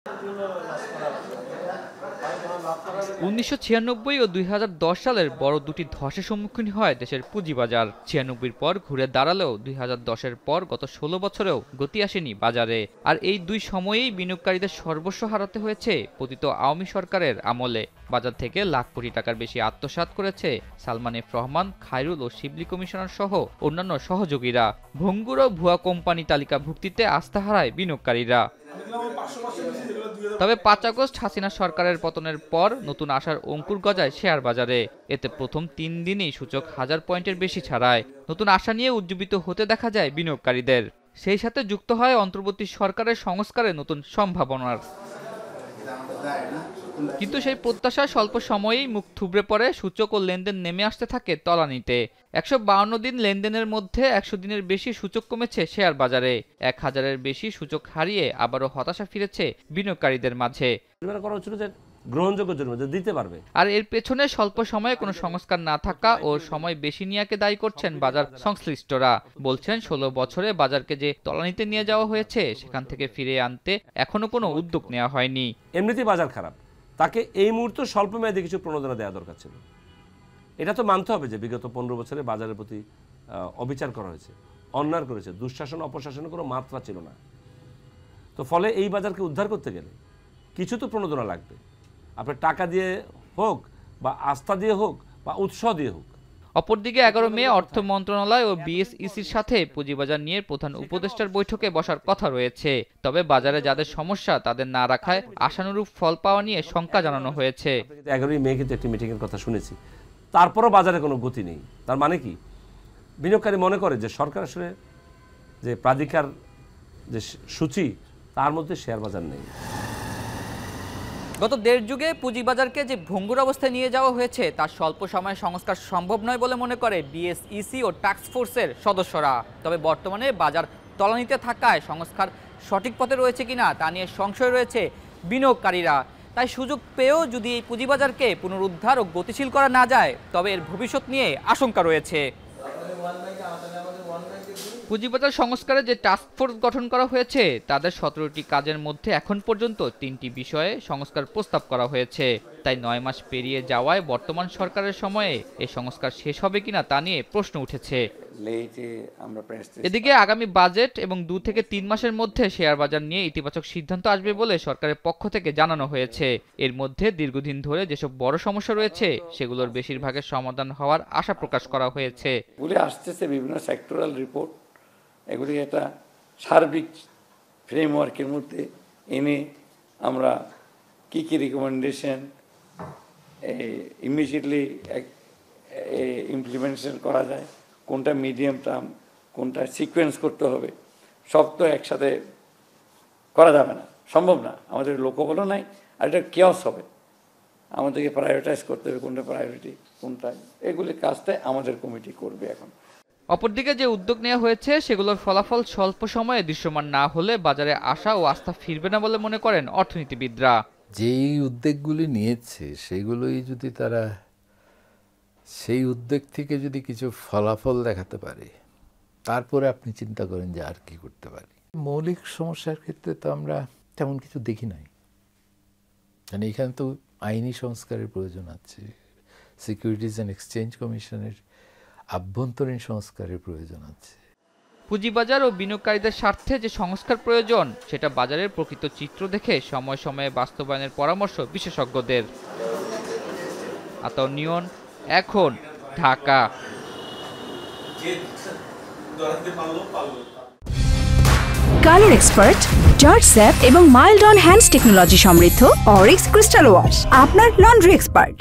1996 ও 2010 সালের বড় দুটি ধসের সম্মুখীন হয় দেশের পুঁজিবাজার। 96 পর ঘুরে দাঁড়ালেও 2010-এর পর গত 16 বছরেও গতি আসেনি বাজারে। আর এই দুই সময়েই বিনিয়োগকারীদের সর্বস্ব হারাতে হয়েছে পতিত আওয়ামী সরকারের আমলে। বাজার থেকে লাখ কোটি টাকার বেশি আত্মসাৎ করেছে সালমান এফ রহমান, খায়রুল ও শিবলি কমিশনার সহ অন্যান্য সহযোগীরা। ভঙ্গুর ও ভুয়া কোম্পানি তালিকাভুক্তিতে আস্থা হারায় বিনিয়োগকারীরা। তবে 5 আগস্ট হাসিনা সরকারের পতনের পর নতুন আশার অঙ্কুর গজায় শেয়ার বাজারে। এতে প্রথম 3 দিনেই সূচক 1000 পয়েন্টের বেশি ছাড়ায়। নতুন আশা নিয়ে উজ্জীবিত হতে দেখা যায় বিনিয়োগকারীদের। সেই সাথে যুক্ত হয় অন্তর্বর্তী সরকারের সংস্কারে নতুন সম্ভাবনার। কিন্তু সেই প্রত্যাশা স্বল্প সময়েই মুখ থুবড়ে পড়ে সূচক ও লেনদেন নেমে আসতে থাকে তলানিতে। 152 দিন লেনদেনের মধ্যে 100 দিনের বেশি সূচক কমেছে শেয়ার বাজারে। 1000-এর বেশি সূচক হারিয়ে আবারও হতাশা ফিরেছে বিনিয়োগকারীদের মাঝে। গ্রহণযোগ্য দিতে পারবে। আর এর পেছনে স্বল্প সময়ে কোনো সংস্কার না থাকা ও সময় বেশি নেওয়াকে দায়ী করছেন বাজার সংশ্লিষ্টরা। বলছেন 16 বছরে বাজারকে যে তলানিতে নিয়ে যাওয়া হয়েছে সেখান থেকে ফিরে আনতে এখনো কোনো উদ্যোগ নেওয়া হয়নি। এমনিতেই বাজার খারাপ, তাকে এই মুহূর্তে স্বল্প মেয়াদে কিছু প্রণোদনা দেওয়া দরকার ছিল। এটা তো মানতে হবে যে বিগত 15 বছরে বাজারের প্রতি অবিচার করা হয়েছে, অন্যায় করেছে, দুঃশাসন অপশাসনের কোনো মাত্রা ছিল না। তো ফলে এই বাজারকে উদ্ধার করতে গেলে কিছু তো প্রণোদনা লাগবে। আপনার টাকা দিয়ে হোক বা আস্থা দিয়ে হোক বা উৎসাহ দিয়ে হোক। অপরদিকে 11 মে অর্থ মন্ত্রণালয় ও বিএসইসির সাথে পুঁজিবাজার নিয়ে প্রধান উপদেষ্টার বৈঠকে বসার কথা রয়েছে। তবে বাজারে যাদের সমস্যা তাদের না রাখায় আশানুরূপ ফল পাওয়া নিয়ে শঙ্কা জানানো হয়েছে। 11 মে কিন্তু একটি মিটিংয়ের কথা শুনেছি, তারপরও বাজারে কোনো গতি নেই। তার মানে কি, বিনিয়োগকারী মনে করে যে সরকার আসলে যে প্রাধিকার যে সূচি তার মধ্যে শেয়ার বাজার নেই। গত 1.5 যুগে পুঁজিবাজারকে যে ভঙ্গুর অবস্থায় নিয়ে যাওয়া হয়েছে তার স্বল্প সময়ে সংস্কার সম্ভব নয় বলে মনে করে বিএসইসি ও টাস্ক ফোর্সের সদস্যরা। তবে বর্তমানে বাজার তলানিতে থাকায় সংস্কার সঠিক পথে রয়েছে কিনা তা নিয়ে সংশয় রয়েছে বিনিয়োগকারীরা। তাই সুযোগ পেয়েও যদি এই পুঁজিবাজারকে পুনরুদ্ধার ও গতিশীল করা না যায় তবে এর ভবিষ্যৎ নিয়ে আশঙ্কা রয়েছে। পুঁজিবাজার সংস্কারে যে টাস্ক ফোর্স গঠন করা হয়েছে তাদের 17টি কাজের মধ্যে এখন পর্যন্ত 3টি বিষয়ে সংস্কার প্রস্তাব করা হয়েছে। তাই 9 মাস পেরিয়ে যাওয়ায় বর্তমান সরকারের সময়ে এই সংস্কার শেষ হবে কিনা তা নিয়ে প্রশ্ন উঠেছে। এদিকে আগামী বাজেট এবং 2 থেকে 3 মাসের মধ্যে শেয়ার বাজার নিয়ে ইতিবাচক সিদ্ধান্ত আসবে বলে সরকারের পক্ষ থেকে জানানো হয়েছে। এর মধ্যে দীর্ঘদিন ধরে যেসব বড় সমস্যা রয়েছে সেগুলোর বেশিরভাগের সমাধান হওয়ার আশা প্রকাশ করা হয়েছে। আসতেছে বিভিন্ন সেক্টরাল রিপোর্ট, এগুলি একটা সার্বিক ফ্রেমওয়ার্কের মধ্যে এনে আমরা কি কি রিকমেন্ডেশন ইমিডিয়েটলি ইমপ্লিমেন্টেশন করা যায়, কোনটা মিডিয়াম টার্ম, কোনটা সিকোয়েন্স করতে হবে, সব তো একসাথে করা যাবে না, সম্ভব না। আমাদের লোকবলও নাই, আর এটা কেওস হবে। আমাদেরকে প্রায়োরিটাইজ করতে হবে কোনটা প্রায়োরিটি, কোনটা, এগুলি কাজটা আমাদের কমিটি করবে এখন। অপরদিকে যে উদ্যোগ নেওয়া হয়েছে সেগুলোর ফলাফল স্বল্প সময়ে দৃশ্যমান না হলে বাজারে আশা ও আস্থা ফিরবে না বলে মনে করেন অর্থনীতিবিদরা। যেই উদ্যোগগুলি নিয়েছে সেগুলোই যদি তারা সেই উদ্যোগ থেকে যদি কিছু ফলাফল দেখাতে পারে তারপরে আপনি চিন্তা করেন যে আর কি করতে পারি। মৌলিক সমস্যার ক্ষেত্রে তো আমরা তেমন কিছু দেখি নাই, মানে এখানে তো আইনি সংস্কারের প্রয়োজন আছে, সিকিউরিটিজ অ্যান্ড এক্সচেঞ্জ কমিশনের আভ্যন্তরীণ সংস্কারের প্রয়োজন আছে। পুঁজিবাজার ও বিনিয়োগকারীদের স্বার্থে যে সংস্কার প্রয়োজন সেটা বাজারের প্রকৃত চিত্র দেখে সময়ে সময়ে বাস্তবায়নের পরামর্শ বিশেষজ্ঞদের। আতাউর নিয়ন, এখন, Dhaka. Colour expert, George sap এবং মাইল্ড অন হ্যান্ডস টেকনোলজি সমৃদ্ধ অরিক্স ক্রিস্টাল ওয়াশ আপনার লন্ড্রি এক্সপার্ট।